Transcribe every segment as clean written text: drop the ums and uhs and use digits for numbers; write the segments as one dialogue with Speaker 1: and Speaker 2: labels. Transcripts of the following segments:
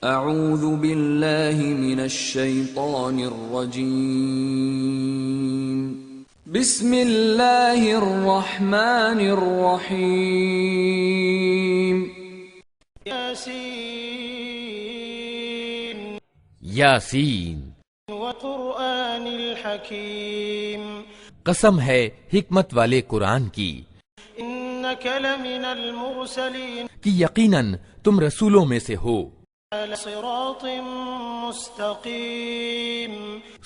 Speaker 1: اعوذ باللہ من الشیطان الرجیم بسم اللہ الرحمن الرحیم
Speaker 2: یاسین
Speaker 3: یاسین
Speaker 2: وقرآن الحکیم،
Speaker 3: قسم ہے حکمت والے قرآن کی،
Speaker 2: انک لمن المرسلین
Speaker 3: کہ یقیناً تم رسولوں میں سے ہو،
Speaker 2: علی صراط مستقیم،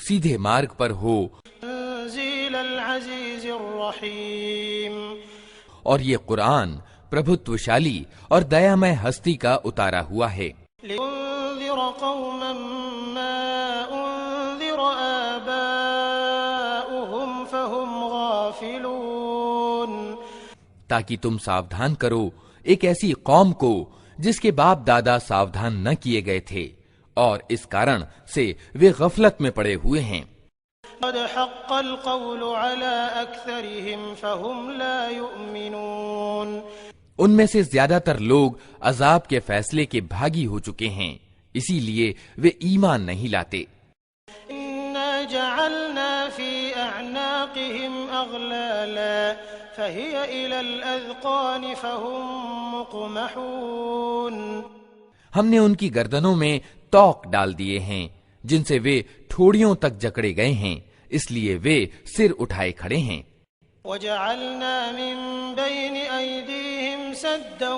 Speaker 3: سیدھے مارگ پر ہو،
Speaker 2: تنزیل العزیز الرحیم،
Speaker 3: اور یہ قرآن پربھتوشالی اور دیامئے ہستی کا اتارا ہوا ہے،
Speaker 2: لتنذر قوما ما انذر آباؤهم فهم غافلون،
Speaker 3: تاکہ تم ساودھان کرو ایک ایسی قوم کو جس کے باپ دادا ساودھان نہ کیے گئے تھے، اور اس کارن سے وہ غفلت میں پڑے ہوئے ہیں۔
Speaker 2: قد حق القول على اکثرهم فهم لا يؤمنون،
Speaker 3: ان میں سے زیادہ تر لوگ عذاب کے فیصلے کے بھاگی ہو چکے ہیں، اسی لیے وہ ایمان نہیں لاتے۔
Speaker 2: انا جعلنا في اعناقهم اغلالا فهي الى الاذقان فهم مقمحون،
Speaker 3: ہم نے ان کی گردنوں میں توق ڈال دیے ہیں جن سے وہ ٹھوڑیوں تک جکڑے گئے ہیں، اس لیے وہ سر اٹھائے کھڑے ہیں۔
Speaker 2: وجعلنا من بين ايديهم سدا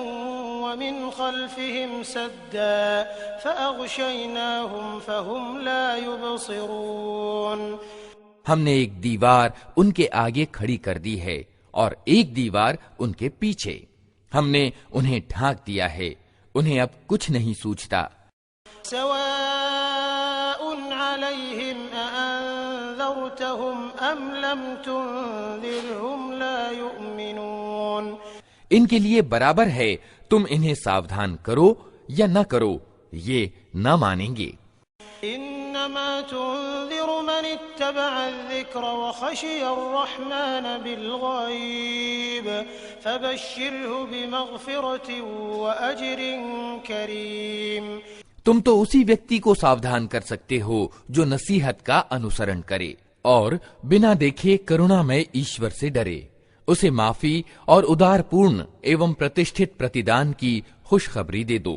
Speaker 2: ومن خلفهم سدا فاغشيناهم فهم لا يبصرون،
Speaker 3: ہم نے ایک دیوار ان کے آگے کھڑی کر دی ہے اور ایک دیوار ان کے پیچھے، ہم نے انہیں ڈھانک دیا ہے، انہیں اب کچھ نہیں سوچتا۔
Speaker 2: سواء عليهم أأنذرتهم أم لم تنذرهم لا يؤمنون،
Speaker 3: ان کے لیے برابر ہے تم انہیں ساودھان کرو یا نہ کرو، یہ نہ مانیں گے۔
Speaker 2: إنما تنذر من اتبع الذكر وخشي الرحمن بالغيب فبشره بمغفرة وأجر كريم،
Speaker 3: تم تو اسی ویکتی کو ساودھان کر سکتے ہو جو نصیحت کا انوسرن کرے اور بنا دیکھے کرنا میں ایشور سے ڈرے، اسے معافی اور ادار پورن ایوم پرتشٹھت پرتیدان کی خوشخبری دے دو۔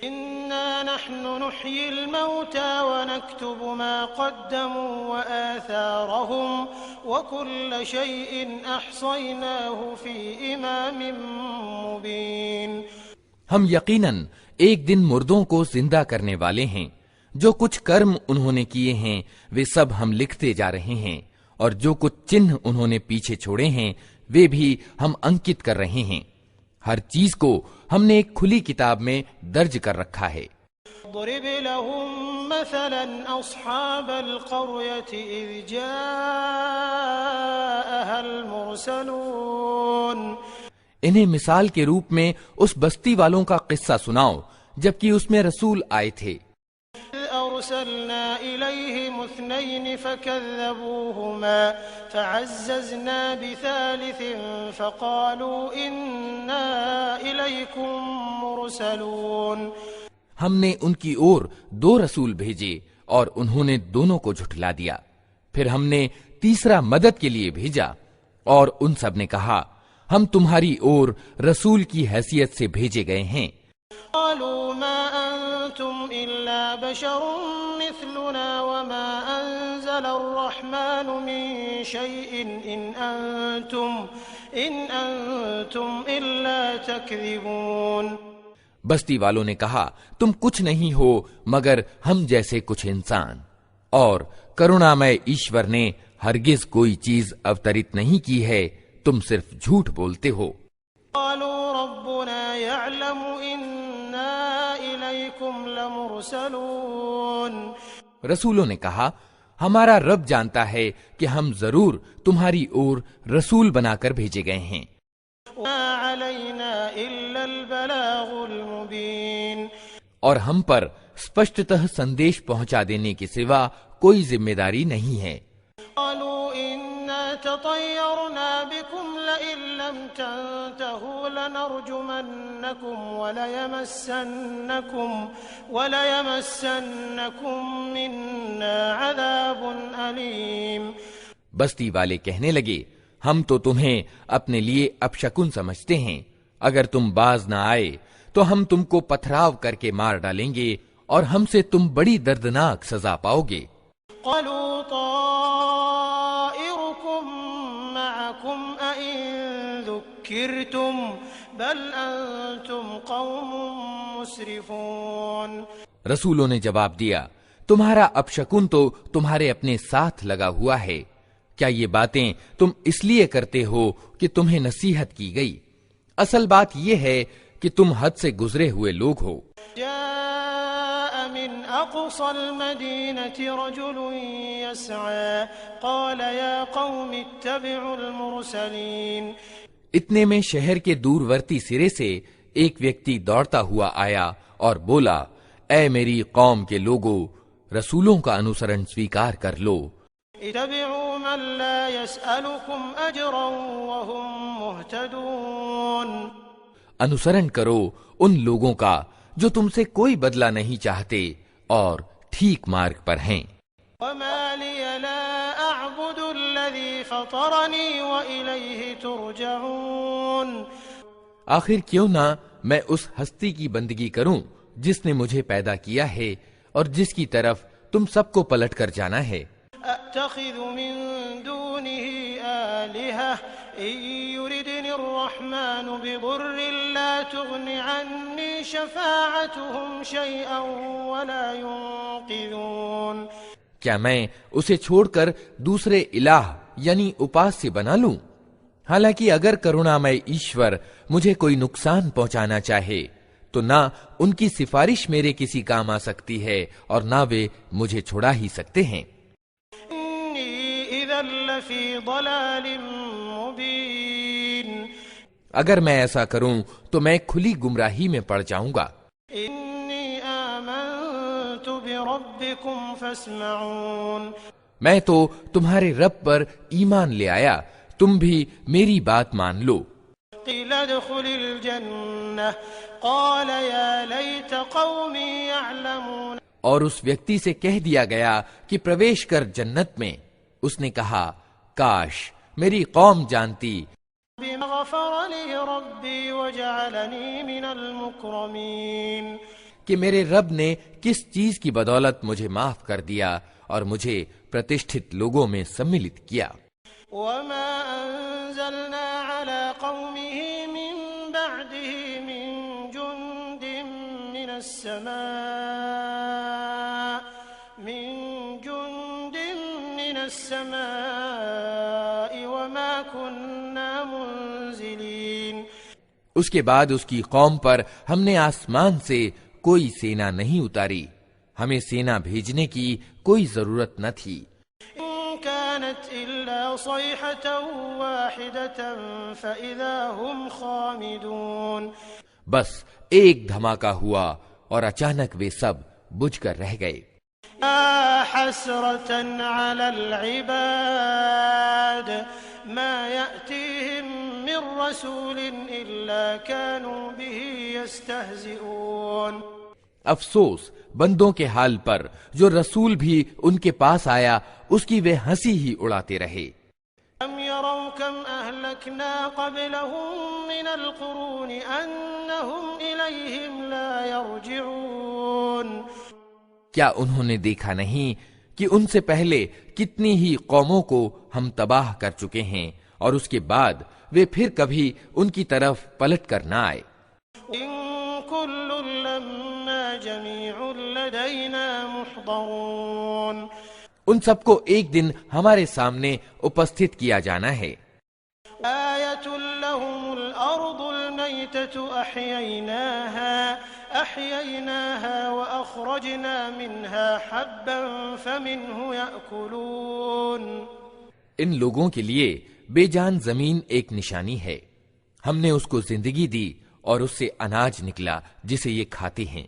Speaker 2: إنا نحن نحيي الموتى ونكتب ما قدموا وآثارهم وكل شيء أحصيناه في إمام مبين،
Speaker 3: ہم یقیناً ایک دن مردوں کو زندہ کرنے والے ہیں، جو کچھ کرم انہوں نے کیے ہیں وہ سب ہم لکھتے جا رہے ہیں، اور جو کچھ چنہ انہوں نے پیچھے چھوڑے ہیں وہ بھی ہم انکت کر رہے ہیں، ہر چیز کو ہم نے ایک کھلی کتاب میں درج کر رکھا ہے۔
Speaker 2: ضرب لهم مثلا أصحاب القرية إذ جاءها المرسلون،
Speaker 3: انہیں مثال کے روپ میں اس بستی والوں کا قصہ سناؤ جبکہ اس میں رسول آئے تھے۔
Speaker 2: أرسلنا إليهم اثنين فكذبوهما فعززنا بثالث فقالوا إنا إليكم مرسلون،
Speaker 3: ہم نے ان کی اور 2 رسول بھیجے اور انہوں نے دونوں کو جھٹلا دیا، پھر ہم نے تیسرا مدد کے لیے بھیجا اور ان سب نے کہا ہم تمہاری اور رسول کی حیثیت سے بھیجے گئے ہیں۔
Speaker 2: قالوا ما أنتم إلا بشر مثلنا وما أنزل الرحمن من شيء إن أنتم إلا تكذبون،
Speaker 3: بستی والوں نے کہا تم کچھ نہیں ہو مگر ہم جیسے کچھ انسان، اور کرونامئے ایشور نے ہرگز کوئی چیز اوترت نہیں کی ہے، تم صرف جھوٹ بولتے ہو۔
Speaker 2: قالوا ربنا يعلم إنا إليكم لمرسلون،
Speaker 3: رسولوں نے کہا ہمارا رب جانتا ہے کہ ہم ضرور تمہاری اور رسول بنا کر بھیجے گئے ہیں۔
Speaker 2: وما علينا إلا البلاغ المبين،
Speaker 3: اور ہم پر اسپشٹتہ سندیش پہنچا دینے کے سوا کوئی ذمہ داری نہیں ہے۔
Speaker 2: قالوا إنا تطيرنا بكم لئن لم تنتهوا لنرجمنكم وليمسنكم منا عذاب أليم۔
Speaker 3: بستی والے کہنے لگے ہم تو تمہیں اپنے لیے اپشکن سمجھتے ہیں، اگر تم باز نہ آئے تو ہم تم کو پتھراؤ کر کے مار ڈالیں گے اور ہم سے تم بڑی دردناک سزا پاؤ گے۔
Speaker 2: قالوا طائركم معكم أئن ذكرتم بل أنتم قوم مسرفون۔
Speaker 3: رسولوں نے جواب دیا تمہارا اپشکن تو تمہارے اپنے ساتھ لگا ہوا ہے، کیا یہ باتیں تم اس لیے کرتے ہو کہ تمہیں نصیحت کی گئی؟ اصل بات یہ ہے کہ تم حد سے گزرے ہوئے لوگ ہو۔
Speaker 2: جاء من أقصى المدينة رجل يسعى قال يا قوم اتبعوا المرسلين۔
Speaker 3: اتنے میں شہر کے دورورتی سرے سے ایک ویکتی دوڑتا ہوا آیا اور بولا اے میری قوم کے لوگو، رسولوں کا انوسرن سویکار کر لو۔
Speaker 2: اتبعوا من لا يسألكم أجرا وهم مهتدون۔
Speaker 3: انوسرن کرو ان لوگوں کا جو تم سے کوئی بدلہ نہیں چاہتے اور ٹھیک مارگ پر ہیں۔
Speaker 2: وما لي لا أعبد الذي فطرني وإليه ترجعون۔
Speaker 3: آخر کیوں نہ میں اس ہستی کی بندگی کروں جس نے مجھے پیدا کیا ہے اور جس کی طرف تم سب کو پلٹ کر جانا ہے۔
Speaker 2: أتخذ من دونه آلهة إن يردني الرحمن بضر لا تغن عني شفاعتهم شيئا ولا ينقذون۔
Speaker 3: کیا میں اسے چھوڑ کر دوسرے الہ یعنی اپاسیہ بنا لوں؟ حالانکہ اگر کرونامئے ایشور مجھے کوئی نقصان پہنچانا چاہے تو نہ ان کی سفارش میرے کسی کام آ سکتی ہے اور نہ وہ مجھے چھڑا ہی سکتے ہیں۔
Speaker 2: لفی ضلال مبین۔
Speaker 3: اگر میں ایسا کروں تو میں کھلی گمراہی میں پڑ جاؤں گا۔
Speaker 2: انی آمنت بربکم فاسمعون۔
Speaker 3: میں تو تمہارے رب پر ایمان لے آیا، تم بھی میری بات مان لو۔
Speaker 2: قیل ادخل الجنہ قال یا لیت قومی یعلمون۔
Speaker 3: اور اس ویکتی سے کہہ دیا گیا کہ پرویش کر جنت میں۔ اس نے کہا کاش میری قوم جانتی
Speaker 2: بما غفر لی ربی وجعلنی من المکرمین،
Speaker 3: کہ میرے رب نے کس چیز کی بدولت مجھے معاف کر دیا اور مجھے پرتشٹھت لوگوں میں سملت کیا۔
Speaker 2: وما انزلنا على قومه من بعده من جند من السماء وما كنا منزلين۔
Speaker 3: اس کے بعد اس کی قوم پر ہم نے آسمان سے کوئی سینا نہیں اتاری، ہمیں سینا بھیجنے کی کوئی ضرورت نہ تھی۔
Speaker 2: إن كانت إلا صيحة واحدة فإذا هم خامدون۔
Speaker 3: بس ایک دھماکہ ہوا اور اچانک وہ سب بجھ کر رہ گئے۔
Speaker 2: حسرة على العباد ما يأتيهم من رسول إلا كانوا به يستهزئون۔
Speaker 3: افسوس بندوں کے حال پر جو رسول بھی ان کے پاس آیا اس کی وہ ہنسی ہی اڑاتے رہے۔
Speaker 2: أَمْ يَرَوْا كَمْ أَهْلَكْنَا قَبْلَهُمْ مِنَ الْقُرُونِ أَنَّهُمْ إِلَيْهِمْ لَا يَرْجِعُونَ۔
Speaker 3: کیا انہوں نے دیکھا نہیں کہ ان سے پہلے کتنی ہی قوموں کو ہم تباہ کر چکے ہیں اور اس کے بعد وہ پھر کبھی ان کی طرف پلٹ کر نہ آئے۔
Speaker 2: إِن كُلٌّ لَّمَّا جَمِيعٌ لَّدَيْنَا مُحْضَرُونَ۔
Speaker 3: ان سب کو ایک دن ہمارے سامنے اپستھت کیا جانا ہے۔
Speaker 2: آیۃ لہم الارض المیتۃ احییناها واخرجنا منها حبا فمنه یأکلون۔
Speaker 3: ان لوگوں کے لیے بے جان زمین ایک نشانی ہے، ہم نے اس کو زندگی دی اور اس سے اناج نکلا جسے یہ کھاتے ہیں۔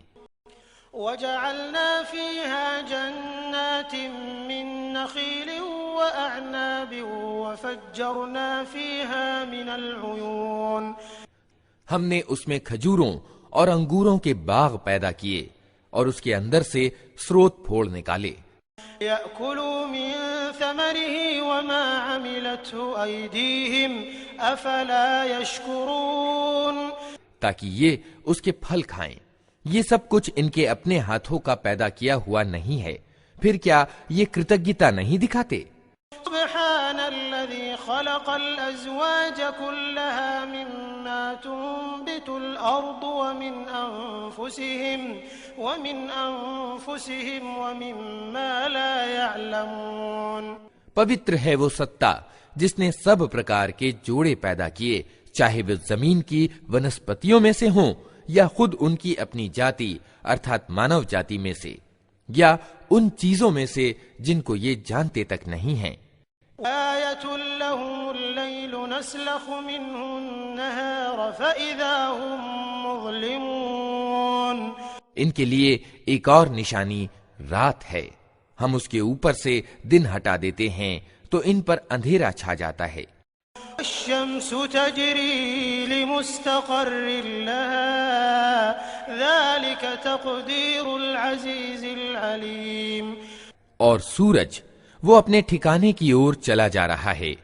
Speaker 2: وجعلنا فيها جنات من نخيل وأعناب وفجرنا فيها من العيون
Speaker 3: ہم نے اس میں کھجوروں اور انگوروں کے باغ پیدا کیے اور اس کے اندر سے سروت پھوڑ نکالے
Speaker 2: يأكلوا من ثمره وما عملته أيديهم أفلا يشكرون
Speaker 3: تاکہ یہ اس کے پھل کھائیں۔ یہ سب کچھ ان کے اپنے ہاتھوں کا پیدا کیا ہوا نہیں ہے، پھر کیا یہ کرتجنتا نہیں دکھاتے؟
Speaker 2: سبحان الذي خلق الأزواج كلها مما تنبت الأرض ومن أنفسهم ومما لا يعلمون۔
Speaker 3: پوتر ہے وہ ستا جس نے سب پرکار کے جوڑے پیدا کیے، چاہے وہ زمین کی ونسپتیوں میں سے ہوں یا خود ان کی اپنی جاتی ارتھات مانو جاتی میں سے، یا ان چیزوں میں سے جن کو یہ جانتے تک نہیں ہیں۔
Speaker 2: آية لهم الليل نسلخ منه النهار فإذا هم مظلمون۔
Speaker 3: ان کے لیے ایک اور نشانی رات ہے، ہم اس کے اوپر سے دن ہٹا دیتے ہیں تو ان پر اندھیرا چھا جاتا ہے۔
Speaker 2: الشمس تجري لمستقر لها ذلك تقدير العزيز العليم۔
Speaker 3: اور سورج وہ اپنے ٹھکانے کی اور چلا جا رہا ہے،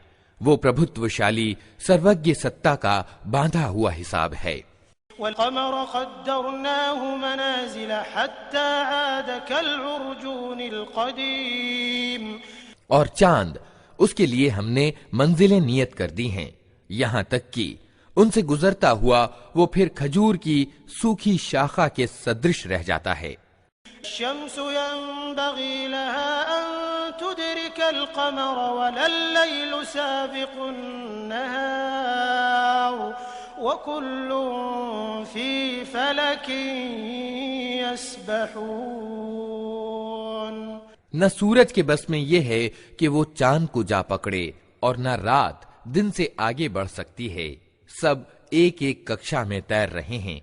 Speaker 3: وہ پربھتوشالی سروگیہ ستا کا باندھا ہوا حساب ہے۔
Speaker 2: والقمر قدرناه منازل حتى عاد كالعرجون القديم۔
Speaker 3: اور چاند اس کے لیے ہم نے منزلیں نیت کر دی ہیں، یہاں تک کہ ان سے گزرتا ہوا وہ پھر کھجور کی سوکھی شاخہ کے صدرش رہ جاتا ہے۔
Speaker 2: الشمس ينبغي لها أن تدرك القمر ولا الليل سابق النهار وكل في فلك يسبحون۔
Speaker 3: نہ سورج کے بس میں یہ ہے کہ وہ چاند کو جا پکڑے اور نہ رات دن سے آگے بڑھ سکتی ہے، سب ایک ایک ککشا میں تیر رہے ہیں۔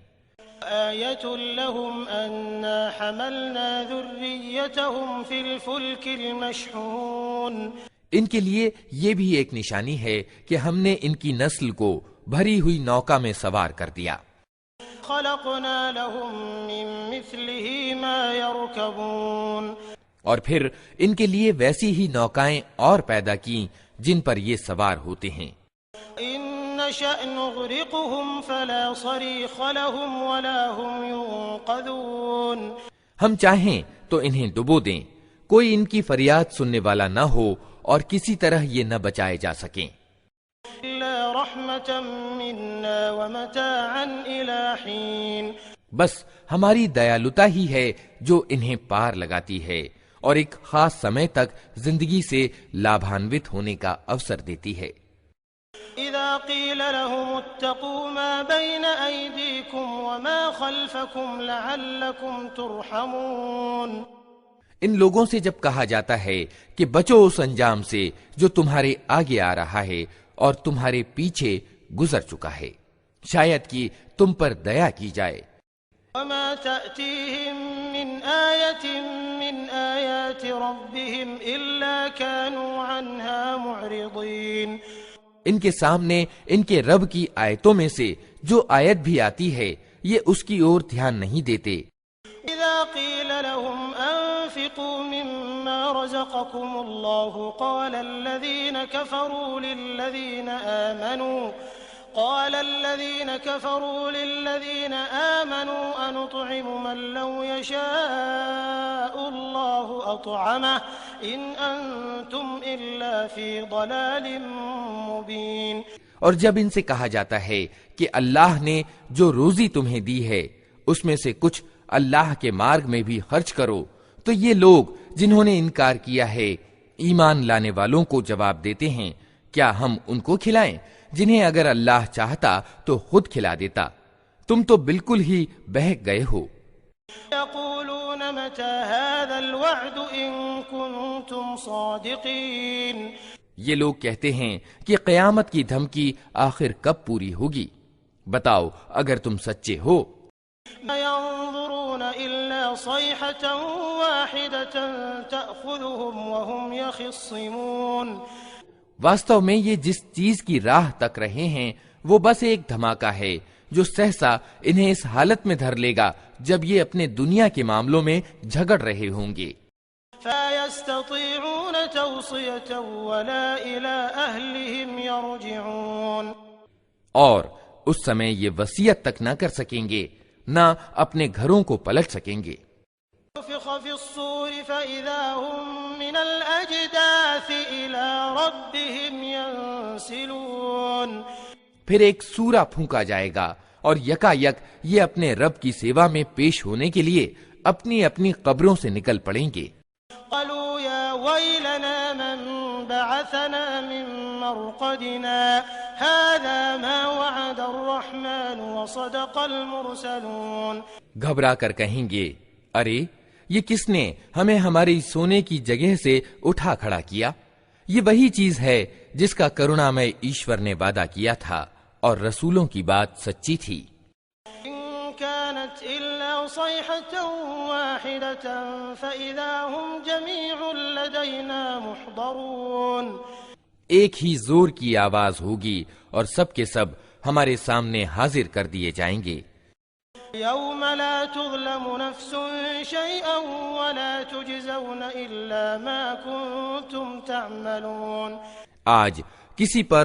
Speaker 2: آیۃ لہم انا حملنا ذریتہم فی الفلک المشحون۔
Speaker 3: ان کے لیے یہ بھی ایک نشانی ہے کہ ہم نے ان کی نسل کو بھری ہوئی نوکا میں سوار کر دیا۔
Speaker 2: خلقنا لہم من مثلہ ما یرکبون۔
Speaker 3: اور پھر ان کے لیے ویسی ہی نوکائیں اور پیدا کی جن پر یہ سوار ہوتے ہیں۔
Speaker 2: ان نشأ نغرقهم فلا صریخ لهم ولا هم ينقذون۔
Speaker 3: ہم چاہیں تو انہیں ڈبو دیں، کوئی ان کی فریاد سننے والا نہ ہو اور کسی طرح یہ نہ بچائے جا سکیں۔
Speaker 2: الا رحمة منا ومتاعا الى حین۔
Speaker 3: بس ہماری دیالتا ہی ہے جو انہیں پار لگاتی ہے اور ایک خاص سمے تک زندگی سے لابھانوت ہونے کا اوسر دیتی ہے۔
Speaker 2: اذا قیل لهم اتقوا ما بین ایدیکم وما خلفکم لعلکم ترحمون۔
Speaker 3: ان لوگوں سے جب کہا جاتا ہے کہ بچو اس انجام سے جو تمہارے آگے آ رہا ہے اور تمہارے پیچھے گزر چکا ہے، شاید کہ تم پر دیا کی جائے۔
Speaker 2: وما تأتيهم من آية من آيات ربهم إلا كانوا عنها معرضين۔
Speaker 3: ان کے سامنے ان کے رب کی آیتوں میں سے جو آیت بھی آتی ہے یہ اس کی اور دھیان نہیں دیتے۔
Speaker 2: إذا قيل لهم أنفقوا مما رزقكم الله قال الذين كفروا للذين آمنوا أنطعم من لو يشاء الله أطعمه إن أنتم إلا في ضلال مبين۔
Speaker 3: اور جب ان سے کہا جاتا ہے کہ اللہ نے جو روزی تمہیں دی ہے اس میں سے کچھ اللہ کے مارگ میں بھی خرچ کرو، تو یہ لوگ جنہوں نے انکار کیا ہے ایمان لانے والوں کو جواب دیتے ہیں، کیا ہم ان کو کھلائیں جنہیں اگر اللہ چاہتا تو خود کھلا دیتا؟ تم تو بالکل ہی بہک گئے ہو۔
Speaker 2: يقولون متى هذا الوعد إن كنتم صادقين۔
Speaker 3: یہ لوگ کہتے ہیں کہ قیامت کی دھمکی آخر کب پوری ہوگی؟ بتاؤ اگر تم سچے ہو۔
Speaker 2: ما ينظرون إلا إلا صيحة واحدة تأخذهم وهم يخصمون.
Speaker 3: واستو میں یہ جس چیز کی راہ تک رہے ہیں وہ بس ایک دھماکہ ہے جو سہسا انہیں اس حالت میں دھر لے گا جب یہ اپنے دنیا کے معاملوں میں جھگڑ رہے ہوں گے.
Speaker 2: فلا يستطيعون توصية ولا إلى أهلهم يرجعون.
Speaker 3: اور اس سمے یہ وصیت تک نہ کر سکیں گے نہ اپنے گھروں کو پلٹ سکیں گے.
Speaker 2: نفخ في الصور فإذا هم من الأجداث إلى ربهم ينسلون.
Speaker 3: پھر ایک سورہ پھونکا جائے گا اور یکا یک یہ اپنے رب کی سیوا میں پیش ہونے کے لیے اپنی اپنی قبروں سے نکل پڑیں گے.
Speaker 2: قالوا يا ويلنا من بعثنا من مرقدنا هذا ما وعد الرحمن وصدق المرسلون. گھبرا کر کہیں گے ارے یہ کس نے ہمیں ہماری سونے کی جگہ سے اٹھا کھڑا کیا؟ یہ وہی چیز ہے جس کا کرونامئے ایشور نے وعدہ کیا تھا اور رسولوں کی بات سچی تھی. كانت إلا صيحة واحدة فإذا هم جميع لدينا محضرون.
Speaker 3: ایک ہی زور کی آواز ہوگی اور سب کے سب ہمارے سامنے حاضر کر دیے جائیں گے.
Speaker 2: يوم لا تظلم نفس شيئا ولا تجزون إلا ما كنتم تعملون.
Speaker 3: آج کسی پر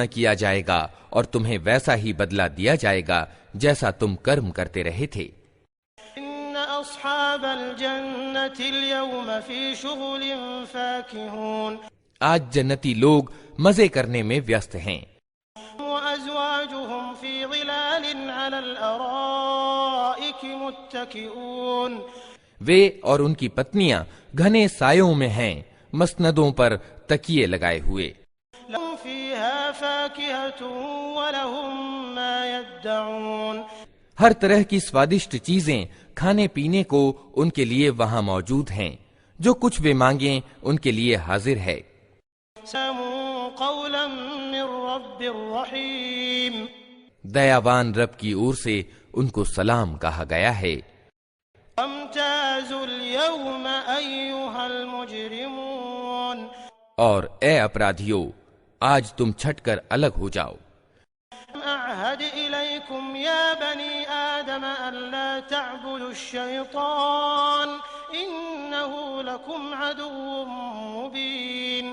Speaker 3: نہ کیا جائے گا اور تمہیں ویسا ہی بدلہ دیا جائے گا جیسا تم کرم کرتے رہے تھے.
Speaker 2: ان اصحاب الجنة اليوم في شغل فاكهون.
Speaker 3: آج جنتی لوگ مزے کرنے میں ویست ہیں.
Speaker 2: وازواجهم في ظلال على الارائك متكئون.
Speaker 3: وے اور ان کی پتنیاں گھنے سایوں میں ہیں مسندوں پر تکیے لگائے ہوئے.
Speaker 2: لهم فيها فاكهة ولهم ما يدعون.
Speaker 3: ہر طرح کی سوادشٹ چیزیں کھانے پینے کو ان کے لیے وہاں موجود ہیں. جو کچھ وہ مانگیں ان کے لیے حاضر ہے.
Speaker 2: سلام قولا من رب الرحیم.
Speaker 3: دیاوان رب کی اور سے ان کو سلام کہا گیا ہے.
Speaker 2: امتازوا اليوم ایھا المجرمون.
Speaker 3: اور اے اپرادھیو آج تم چھٹ کر الگ ہو جاؤ.
Speaker 2: اعهد الیکم یا بنی آدم الا تعبدوا الشیطان انه لکم عدو مبین.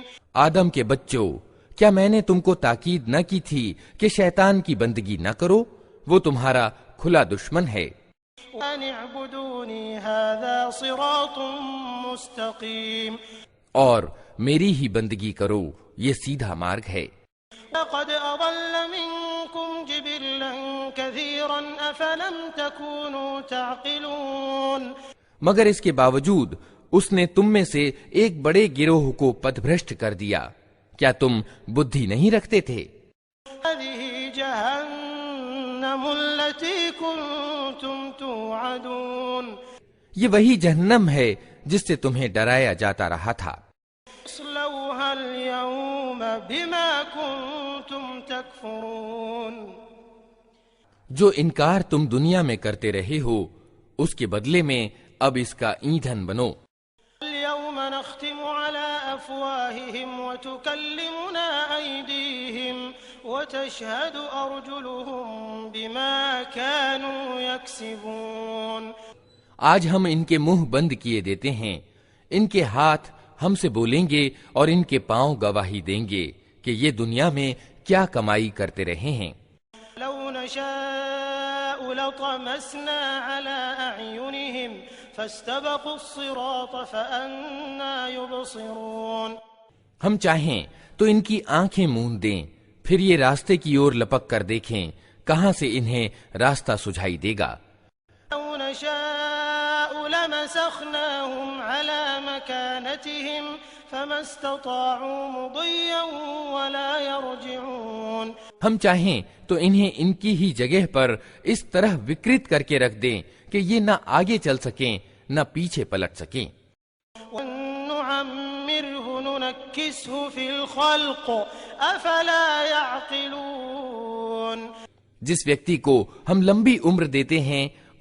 Speaker 3: آدم کے بچوں کیا میں نے تم کو تاکید نہ کی تھی کہ شیطان کی بندگی نہ کرو؟ وہ تمہارا کھلا دشمن ہے.
Speaker 2: وَأَنِ اعْبُدُونِي هَذَا صِرَاطٌ مُسْتَقِيمٌ.
Speaker 3: اور میری ہی بندگی کرو یہ سیدھا مارگ ہے.
Speaker 2: لَقَدْ أَضَلَّ مِنكُمْ جِبِلًّا كَثِيرًا أَفَلَمْ تَكُونُوا تَعْقِلُونَ. مگر
Speaker 3: اس کے باوجود اس نے تم میں سے ایک بڑے گروہ کو پتھ بھرشٹ کر دیا. کیا تم بدھی نہیں رکھتے تھے؟
Speaker 2: هَذِهِ جَهَنَّمُ الَّتِي كُنتُمْ تُوعَدُونَ.
Speaker 3: یہ وہی جہنم ہے جس سے تمہیں ڈرایا جاتا رہا تھا.
Speaker 2: اصلوها اليوم بما كنتم تكفرون.
Speaker 3: جو انکار تم دنیا میں کرتے رہے ہو اس کے بدلے میں اب اس کا ایندھن بنو.
Speaker 2: اليوم نختم على افواههم وتكلمنا ايديهم وتشهد ارجلهم بما كانوا يكسبون.
Speaker 3: آج ہم ان کے منہ بند کیے دیتے ہیں. ان کے ہاتھ ہم سے بولیں گے اور ان کے پاؤں گواہی دیں گے کہ یہ دنیا میں کیا کمائی کرتے رہے ہیں.
Speaker 2: لو نشاء لطمسنا على اعينهم فاستبقوا الصراط فأنا يبصرون.
Speaker 3: ہم چاہیں تو ان کی آنکھیں موند دیں پھر یہ راستے کی اور لپک کر دیکھیں کہاں سے انہیں راستہ سجھائی دے گا.
Speaker 2: لو نشاء لمسخناهم على مكانتهم فما استطاعوا مضيا ولا يرجعون. ہم
Speaker 3: چاہیں تو انہیں ان کی ہی جگہ پر اس طرح وکرت کر کے رکھ دیں کہ یہ نہ آگے چل سکیں نہ پیچھے پلٹ سکیں.
Speaker 2: وَنُعَمِّرْهُ نُنَكِّسْهُ فِي الْخَلْقِ أَفَلَا يَعْقِلُونَ.
Speaker 3: جس ویکتی کو ہم لمبی عمر دیتے ہیں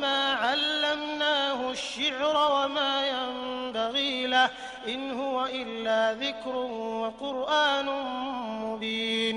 Speaker 2: ما علمناه الشعر وما ينبغي له إن هو إلا ذكر وقرآن مبين۔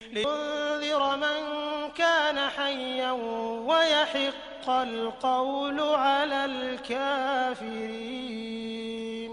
Speaker 2: لينذر من كان حيا ويحق القول على الكافرين،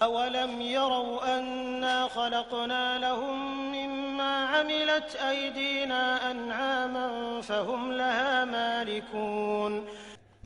Speaker 2: أولم يروا أنا خلقنا لهم مما عملت أيدينا أنعاما فهم لها مالكون،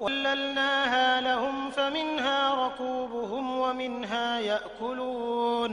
Speaker 2: وَلَّلْنَاهَا لَهُمْ فَمِنْهَا رَكُوبُهُمْ وَمِنْهَا يَأْكُلُونَ،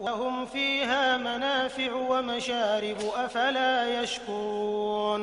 Speaker 2: وَهُمْ فِيهَا مَنَافِعُ وَمَشَارِبُ أَفَلَا يَشْكُرُونَ،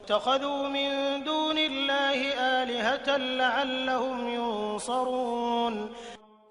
Speaker 2: اتخذوا من دون الله آلهة لعلهم ينصرون،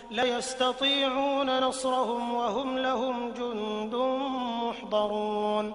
Speaker 2: لا يستطيعون نصرهم وهم لهم جند محضرون،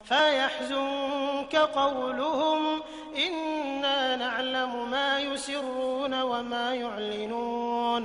Speaker 2: فيحزنك قولهم إنا نعلم ما يسرون وما يعلنون،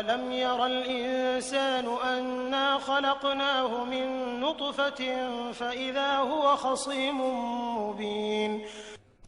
Speaker 2: ألم ير الإنسان أنا خلقناه من نطفة فإذا هو خصيم مبين،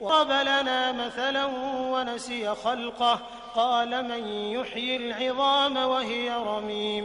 Speaker 2: ضرب لنا مثلا ونسي خلقه قال من يحيي العظام وهي رميم،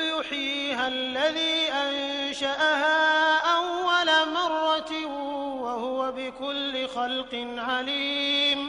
Speaker 2: يحييها الذي أنشأها أول مرة وهو بكل خلق عليم،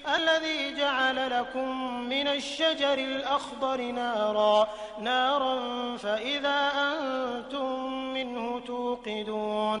Speaker 2: الذي جعل لكم من الشجر الأخضر نارا فإذا أنتم منه توقدون،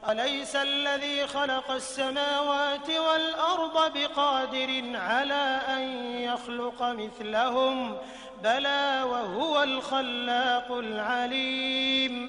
Speaker 2: أليس الذي خلق السماوات والأرض بقادر على أن يخلق مثلهم بلى وهو الخلاق العليم،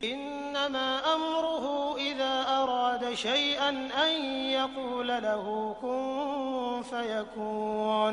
Speaker 2: إنما أمره إذا أراد شيئا أن يقول له كن فيكون،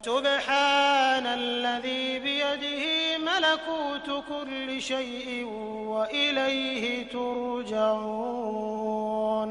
Speaker 2: سبحان الذي بيده ملكوت كل شيء وإليه ترجعون،